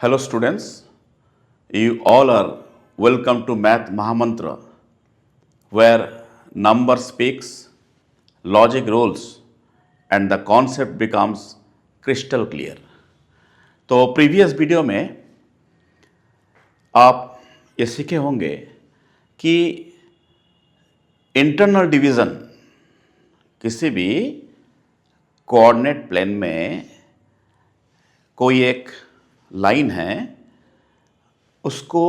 Hello students, you all are welcome to Math Mahamantra where number speaks, logic rolls and the concept becomes crystal clear. तो previous video में आप ये सीखे होंगे कि internal division किसी भी कोऑर्डिनेट प्लेन में कोई एक लाइन है, उसको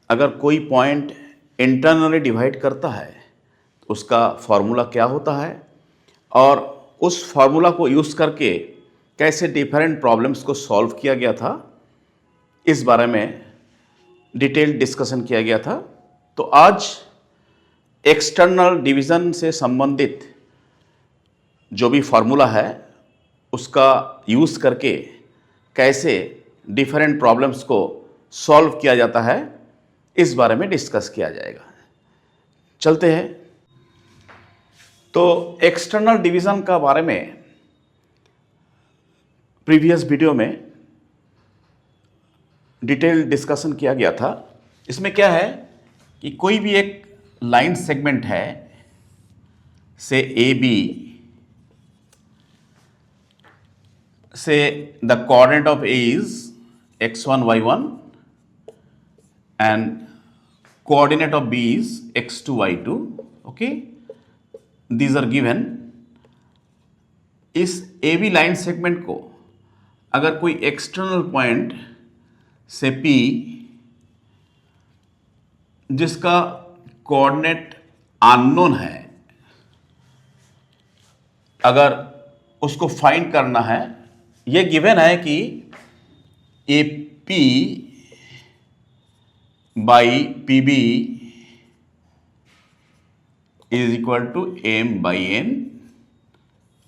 अगर कोई पॉइंट इंटरनली डिवाइड करता है तो उसका फॉर्मूला क्या होता है और उस फॉर्मूला को यूज़ करके कैसे डिफरेंट प्रॉब्लम्स को सॉल्व किया गया था, इस बारे में डिटेल डिस्कशन किया गया था। तो आज एक्सटर्नल डिवीज़न से संबंधित जो भी फार्मूला है उसका यूज़ करके कैसे डिफरेंट प्रॉब्लम्स को सॉल्व किया जाता है, इस बारे में डिस्कस किया जाएगा। चलते हैं। तो एक्सटर्नल डिवीज़न का बारे में प्रीवियस वीडियो में डिटेल डिस्कशन किया गया था। इसमें क्या है कि कोई भी एक लाइन सेगमेंट है, से ए बी, से the coordinate of A is x1 y1 and coordinate of b is x2 y2. okay, these are given. इस ए बी लाइन सेगमेंट को अगर कोई एक्सटर्नल पॉइंट से P जिसका कोऑर्डिनेट अननोन है, अगर उसको फाइंड करना है, ये गिवन है कि A P by P B is equal to M by N,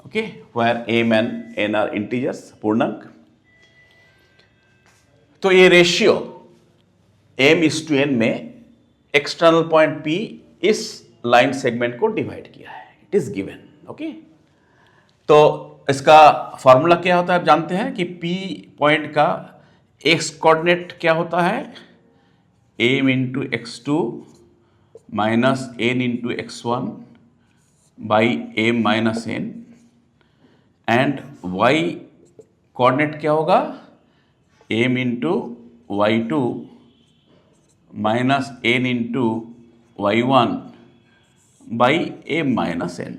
okay, where M and N are integers, पूर्णांक। तो ये ratio M is to N में एक्सटर्नल पॉइंट पी इस लाइन सेगमेंट को डिवाइड किया है, इट इज गिवन। ओके, तो इसका फॉर्मूला क्या होता है, आप जानते हैं कि P पॉइंट का एक्स कोऑर्डिनेट क्या होता है, M into x2 minus N into x1 by M minus N, and y coordinate क्या होगा, M into y2 minus N into y1 by M minus N.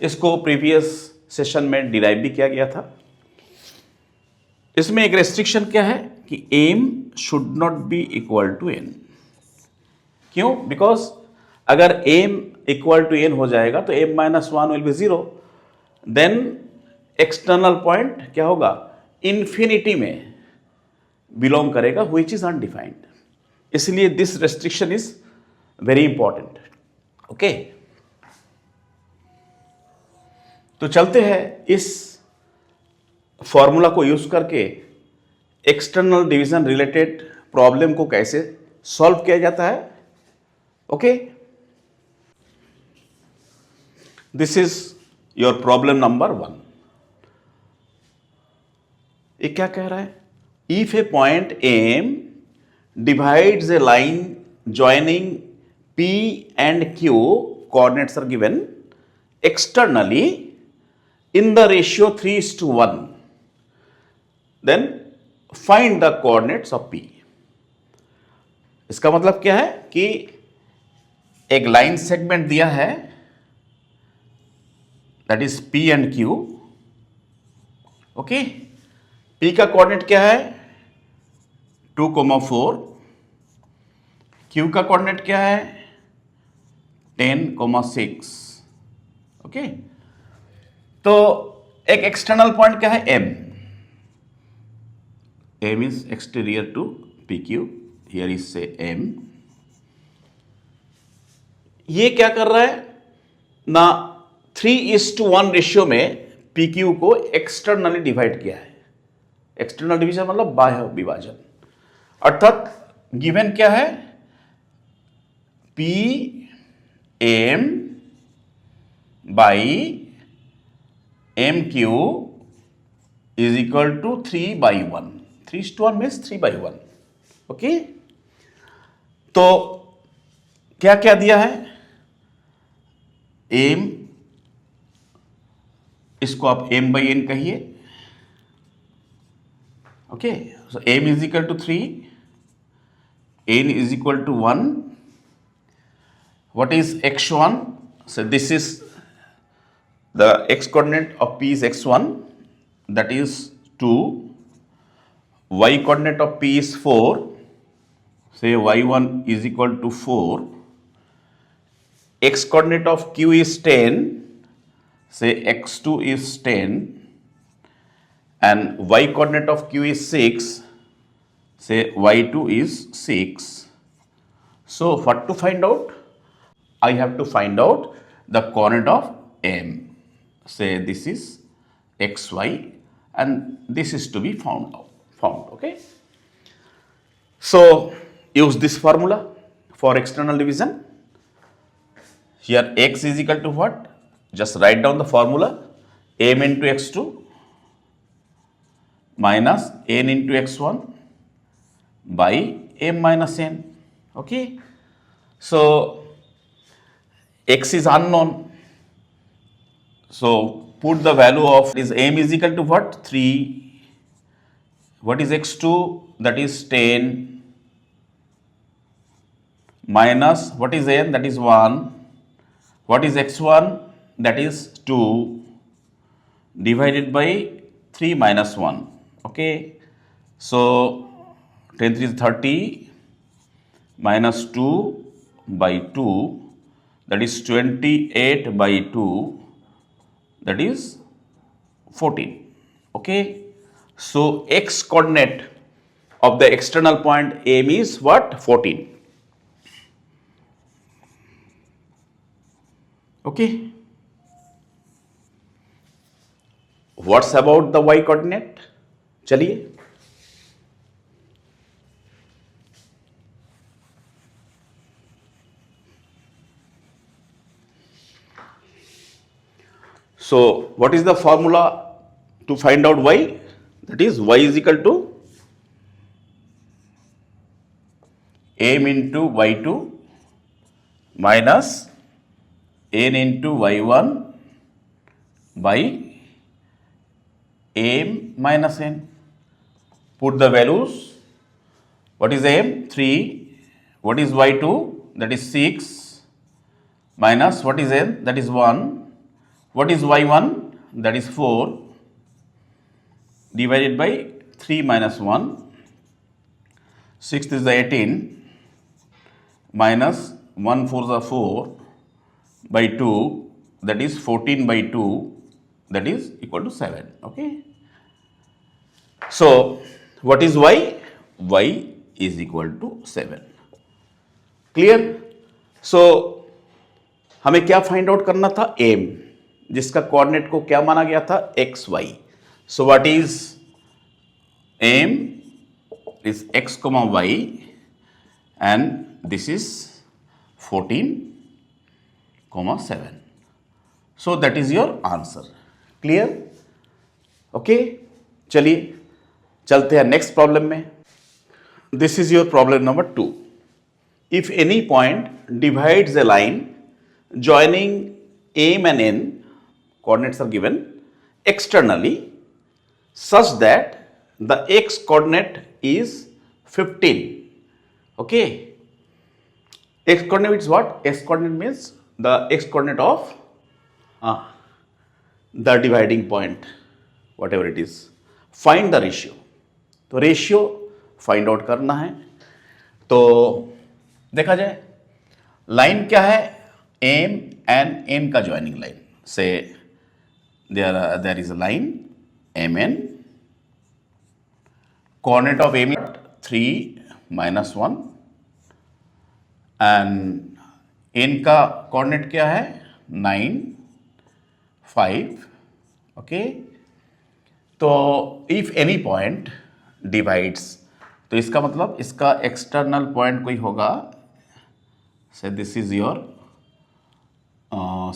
इसको प्रीवियस सेशन में derive भी किया गया था। इसमें एक रेस्ट्रिक्शन क्या है कि m should not be equal to n। क्यों? बिकॉज अगर m इक्वल टू n हो जाएगा तो m minus one will be zero, then external point क्या होगा, इंफिनिटी में बिलोंग करेगा, व्हिच इज अनडिफाइंड। इसलिए this restriction is very important. Okay, तो चलते हैं इस फॉर्मूला को यूज करके एक्सटर्नल डिवीजन रिलेटेड प्रॉब्लम को कैसे सॉल्व किया जाता है। Okay, this is your problem number 1। ये क्या कह रहा है, if a point M divides a line joining P and Q, coordinates are given externally in the ratio 3:1, then find the coordinates of P। इसका मतलब क्या है कि एक लाइन सेगमेंट दिया है, that is P and Q। Okay, P का coordinate क्या है, 2,4, Q का कोऑर्डिनेट क्या है, 10,6। ओके, तो एक एक्सटर्नल पॉइंट क्या है, M। M is exterior to PQ, here is say M। ये क्या कर रहा है ना, 3:1 रेशियो में PQ को एक्सटर्नली डिवाइड किया है। एक्सटर्नल डिवीजन मतलब बाह्य विभाजन, अर्थात गिवन क्या है, P M by M Q is equal to 3/1। 3:1 means 3/1. Okay, तो क्या क्या दिया है? एम, इसको आप m by n कहिए. Okay, so m is equal to 3, n is equal to 1. What is x1? So this is the x coordinate of p is x1, that is 2. Y coordinate of p is 4. Say y1 is equal to 4. X coordinate of q is 10. Say x2 is 10. And y coordinate of q is 6. Say y2 is 6. So what to find out? I have to find out the coordinate of m. Say this is xy and this is to be found. Okay. So use this formula for external division. Here x is equal to what? Just write down the formula. M into x2 minus n into x1 by m minus n. Okay. So x is unknown. So put the value of is m is equal to what? 3. What is x2? That is 10. Minus what is n? That is 1. What is x1? That is 2. Divided by 3 minus 1. Okay. So 10 3 is 30 minus 2 by 2. That is 28 by 2, that is 14. Okay. So x coordinate of the external point M is what? 14. Okay. What's about the y coordinate? चलिए, so what is the formula to find out y? That is y is equal to m into y2 minus n into y1 by m minus n. Put the values. What is m? 3. What is y2? That is 6. Minus what is n? That is 1. What is y1? That is 4. Divided by 3 minus 1. 6th is the 18. Minus 1 4 is 4 by 2. That is 14 by 2. That is equal to 7. Okay. So what is y? Y is equal to 7. Clear? So हमें क्या find out करना था? m, जिसका coordinate को क्या माना गया था? x y. So what is m? Is x comma y and this is 14 comma 7. So that is your answer. Clear? Okay. चलिए चलते हैं नेक्स्ट प्रॉब्लम में. This is your problem number 2. If any point divides a line joining m and n, coordinates are given externally such that the x coordinate is 15. Okay. X coordinate is what? X coordinate means the x coordinate of the dividing point, whatever it is. Find the ratio. तो ratio find out करना है. तो देखा जाए line क्या है? m and n का joining line. Say there is a line mn, coordinate of m 3 minus 1 and n का कोऑर्डिनेट क्या है? 9 5. ओके. तो इफ एनी पॉइंट डिवाइड्स, तो इसका मतलब इसका एक्सटर्नल पॉइंट कोई होगा. से दिस इज योर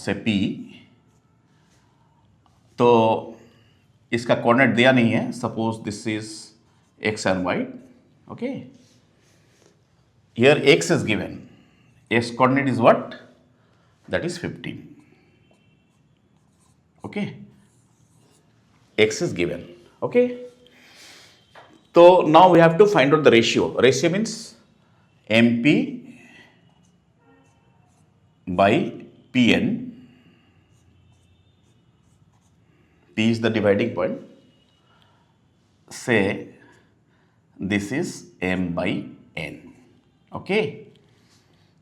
से P. तो इसका कोऑर्डिनेट दिया नहीं है. Suppose this is x and y. Okay. Here x is given. X coordinate is what? That is 15. Okay. X is given. Okay. So now we have to find out the ratio. Ratio means MP by Pn. P is the dividing point. Say this is M by N. Okay.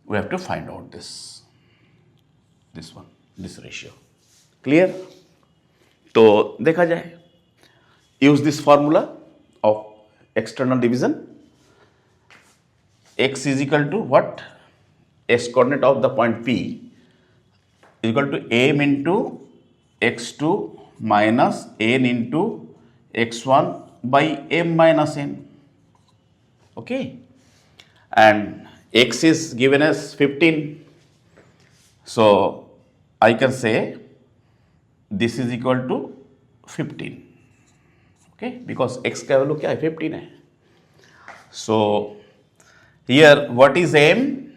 We have to find out this one, this ratio. Clear? तो देखा जाए, use this formula of external division. X is equal to what? X coordinate of the point P is equal to M into x2 minus n into x1 by m minus n. Okay. And x is given as 15. So I can say this is equal to 15. Okay, because x का value क्या है? 15 है. So here what is m?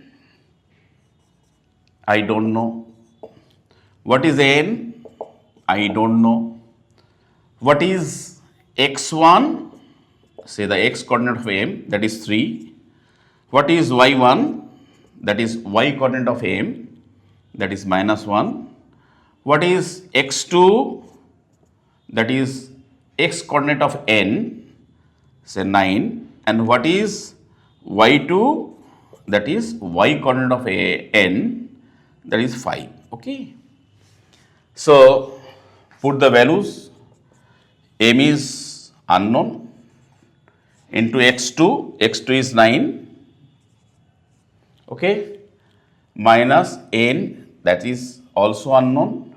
I don't know. What is n? I don't know. What is x1? Say the x coordinate of m, that is 3. What is y1? That is y coordinate of m, that is -1. What is x2? That is x coordinate of n, say 9. And what is y2? That is y coordinate of n, that is 5. Okay. So put the values. M is unknown into x2. x2 is 9. Okay. Minus n, that is also unknown,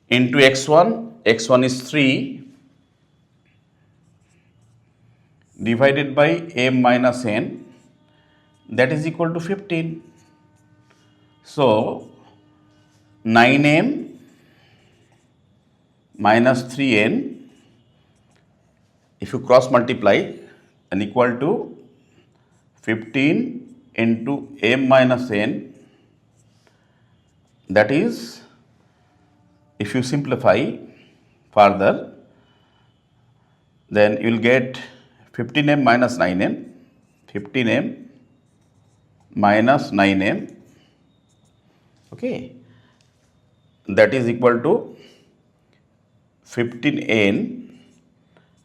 into x1. x1 is 3 divided by m minus n, that is equal to 15. So 9m minus 3n, if you cross multiply, and equal to 15 into m minus n, that is, if you simplify further, then you will get 15m minus 9m, 15m minus 9m, okay, that is equal to 15n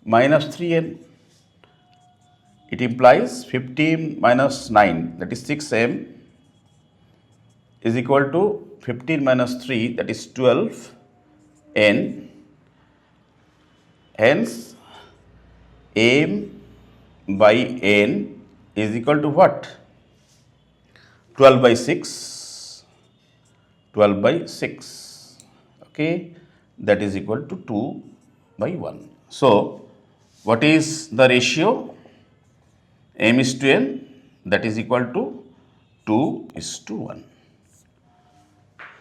minus 3n. It implies 15 minus 9, that is 6m, is equal to 15 minus 3, that is 12n. Hence, m by n is equal to what? 12 by 6. 12 by 6. Okay, that is equal to 2 by 1. So, what is the ratio? M is to n, that is equal to 2 is to 1.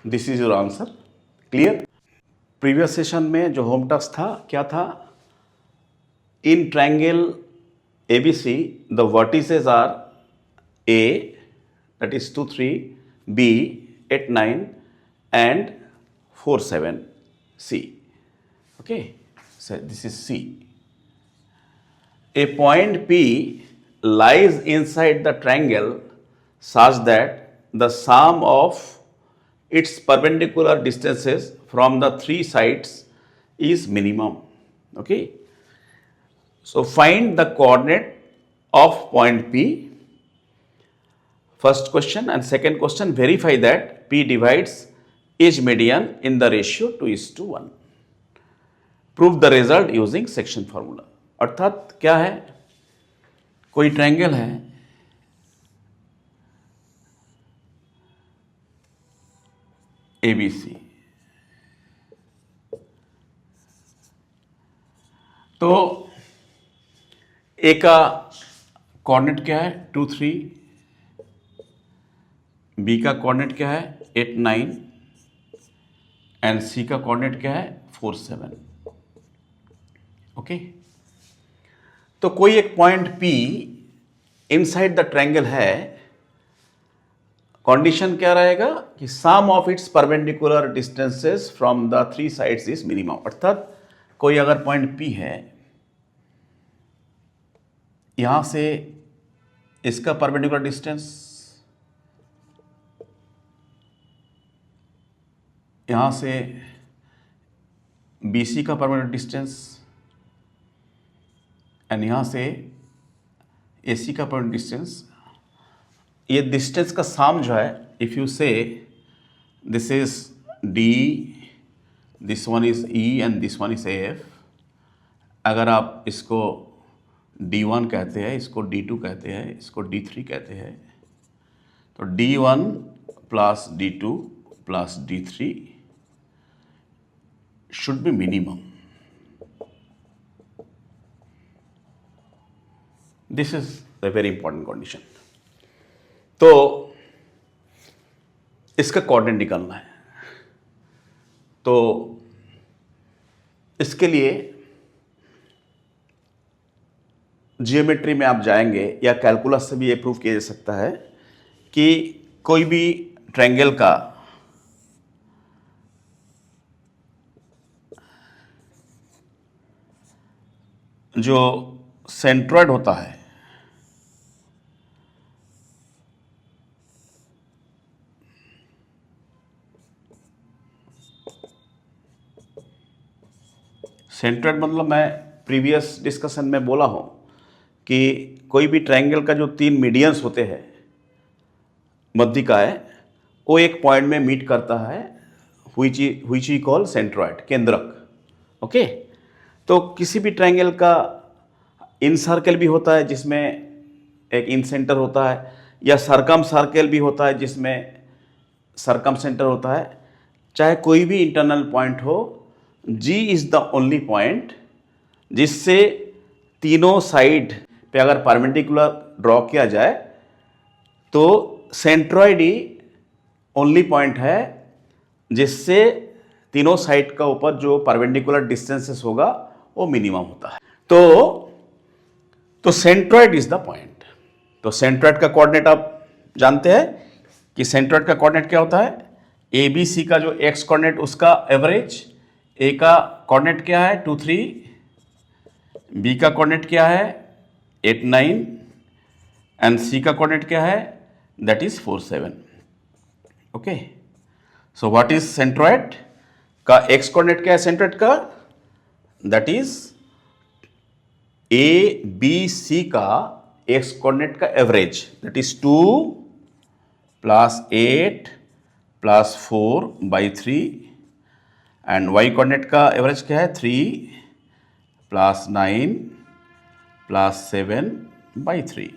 This is your answer. Clear? Previous session में जो home task था, क्या था? In triangle ABC, the vertices are A, that is 2, 3, B, 8, 9, and 4, 7, C. Okay, so this is C. A point P lies inside the triangle such that the sum of its perpendicular distances from the three sides is minimum. Okay. So find the coordinate of point P. First question, and second question, verify that P divides each median in the ratio 2:1. Prove the result using section formula. अर्थात क्या है? कोई triangle है, ABC. तो ए का coordinate क्या है? 2, 3. B का कोऑर्डिनेट क्या है? 8, 9. एंड सी का कोऑर्डिनेट क्या है? 4, 7. ओके. तो कोई एक point P inside the triangle है, कंडीशन क्या रहेगा कि sum of its perpendicular distances from the three sides is minimum. अर्थात कोई अगर पॉइंट P है, यहां से इसका परपेंडिकुलर डिस्टेंस, यहां से BC का परपेंडिकुलर डिस्टेंस एंड यहां से AC का परपेंडिकुलर डिस्टेंस, ये डिस्टेंस का सम जो है, इफ यू से this is D, this one is E and this one is AF, अगर आप इसको D1 कहते हैं, इसको D2 कहते हैं, इसको D3 कहते हैं, तो D1 plus D2 plus D3 should be minimum. This is a very important condition. तो इसका कोऑर्डिनेट निकालना है, तो इसके लिए जियोमेट्री में आप जाएंगे या कैलकुलस से भी ये प्रूव किया जा सकता है कि कोई भी ट्रायंगल का जो सेंट्रॉइड होता है, सेंट्रॉइड मतलब मैं प्रीवियस डिस्कशन में बोला हूं कि कोई भी ट्रायंगल का जो तीन मीडियंस होते हैं, मध्यिकाएं, वो एक पॉइंट में मीट करता है, व्हिच वी कॉल सेंट्रॉइड, केंद्रक। ओके, तो किसी भी ट्रायंगल का इन सर्कल भी होता है जिसमें एक इन सेंटर होता है, या सरकम सर्कल भी होता है जिसमें सरकम सेंटर होता है। चाहे कोई भी इंटरनल पॉइंट हो, G is the only point जिससे तीनों साइड पे अगर परपेंडिकुलर ड्रॉ किया जाए तो सेंट्रॉइड ही ओनली पॉइंट है जिससे तीनों साइड का ऊपर जो परपेंडिकुलर डिस्टेंसेस होगा वो मिनिमम होता है। तो सेंट्रॉइड इज द पॉइंट। तो सेंट्रॉइड का कोऑर्डिनेट आप जानते हैं कि सेंट्रॉइड का कोऑर्डिनेट क्या होता है, ABC का जो एक्स कोऑर्डिनेट उसका एवरेज, A का कोऑर्डिनेट क्या है 2 3, B का कोऑर्डिनेट क्या है 8 9 एंड C का कोऑर्डिनेट क्या है that is 4 7। Okay, so what is centroid का एक्स कोऑर्डिनेट क्या है सेंट्रॉइड का, दैट इज ABC का एक्स कोऑर्डिनेट का average, that is 2 plus 8 plus 4/3 and y coordinate का एवरेज क्या है 3 plus 9 plus 7/3।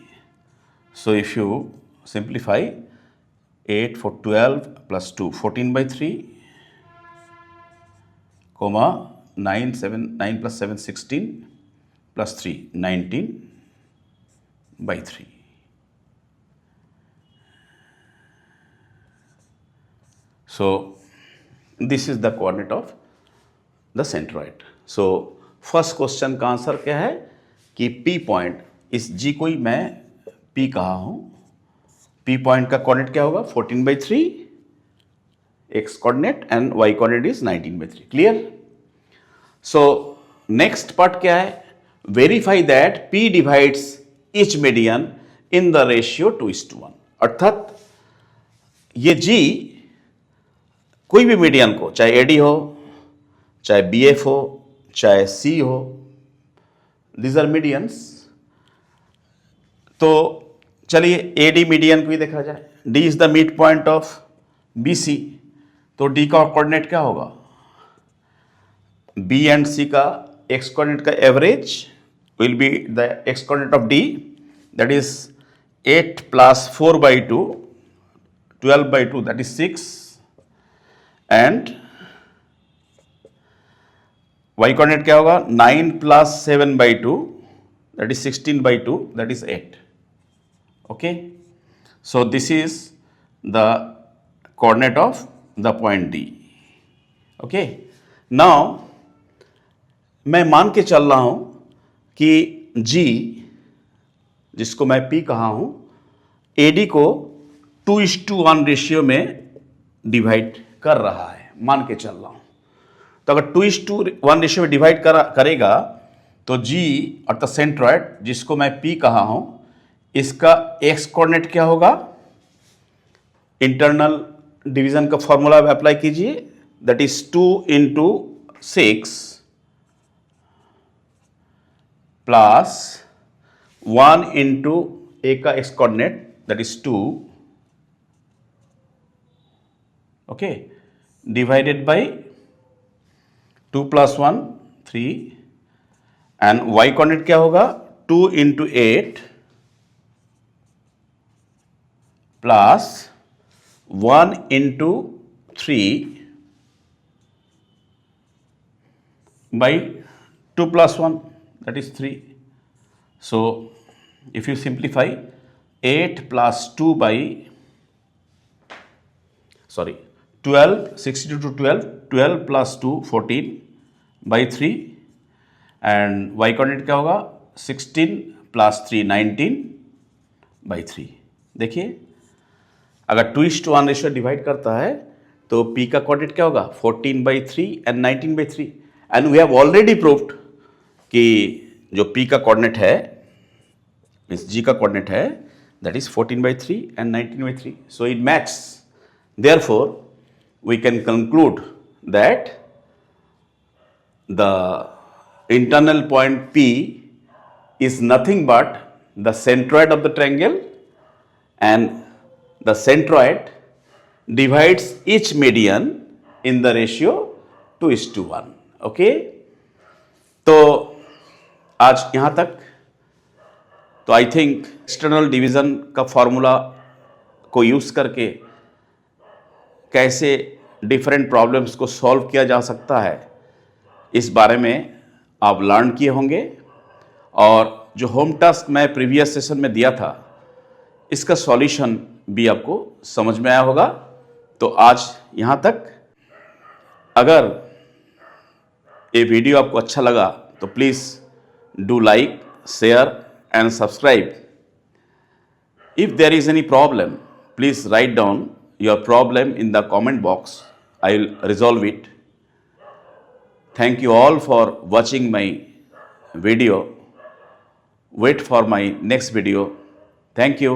So if you simplify 8 for 12 plus 2 14/3, comma 9 plus 7 16 plus 3 19/3। So this is the coordinate of the centroid. So first question का answer क्या है कि P point, इस G को ही मैं P कहा हूं, P पॉइंट का कोऑर्डिनेट क्या होगा 14/3 x coordinate and y coordinate is 19/3। Clear? So next part क्या है, verify that P divides each median in the ratio 2:1। अर्थात ये G कोई भी मीडियन को, चाहे AD हो, चाहे BF हो, चाहे C हो, दीज आर मीडियंस। तो चलिए AD मीडियन को ही देखा जाए, D is the mid point of BC, तो D का कोऑर्डिनेट क्या होगा, B एंड C का x कोऑर्डिनेट का average will be the x coordinate of D, that is 8 plus 4/2 12/2 that is 6 and y coordinate क्या होगा 9 plus 7/2 that is 16/2 that is 8। Okay, so this is the coordinate of the point D। Okay, now मैं मान के चल रहा हूं कि G, जिसको मैं P कहा हूं, AD को 2:1 रेशियो में डिवाइड कर रहा है, मान के चल रहा हूं। तो अगर 2:1 रेशियो में डिवाइड करेगा तो G और द सेंट्रॉइड, जिसको मैं P कहा हूं, इसका x कोऑर्डिनेट क्या होगा? इंटरनल डिवीजन का फॉर्मूला अप्लाई कीजिए, दैट इज 2 × 6 प्लस 1 × A का x coordinate, that is 2, okay, divided by 2 + 1 3, and y coordinate क्या होगा? 2 × 8 plus 1 × 3 by 2 + 1, that is 3. So if you simplify, 8 + 2 by 12, 62 to 12, 12 + 2 14 by 3, and y coordinate क्या होगा? 16 + 3 19 by 3. देखिए, अगर 2:1 ratio divide करता है तो P का कोऑर्डिनेट क्या होगा? 14/3 and 19/3, and we have already proved कि जो P का कोऑर्डिनेट है, मीन्स G का कोऑर्डिनेट है, that is 14/3 and 19/3, so it match. Therefore we can conclude that the internal point P is nothing but the centroid of the triangle, and the centroid divides each median in the ratio 2:1. Okay, तो आज यहाँ तक। तो I think external division का formula को use करके कैसे different problems को सॉल्व किया जा सकता है, इस बारे में आप लर्न किए होंगे। और जो होम टास्क मैं प्रीवियस सेशन में दिया था, इसका सॉल्यूशन भी आपको समझ में आया होगा। तो आज यहाँ तक। अगर ये वीडियो आपको अच्छा लगा तो please do like, share and subscribe. If there is any problem, please write down your problem in the comment box, I will resolve it. Thank you all for watching my video. Wait for my next video. Thank you.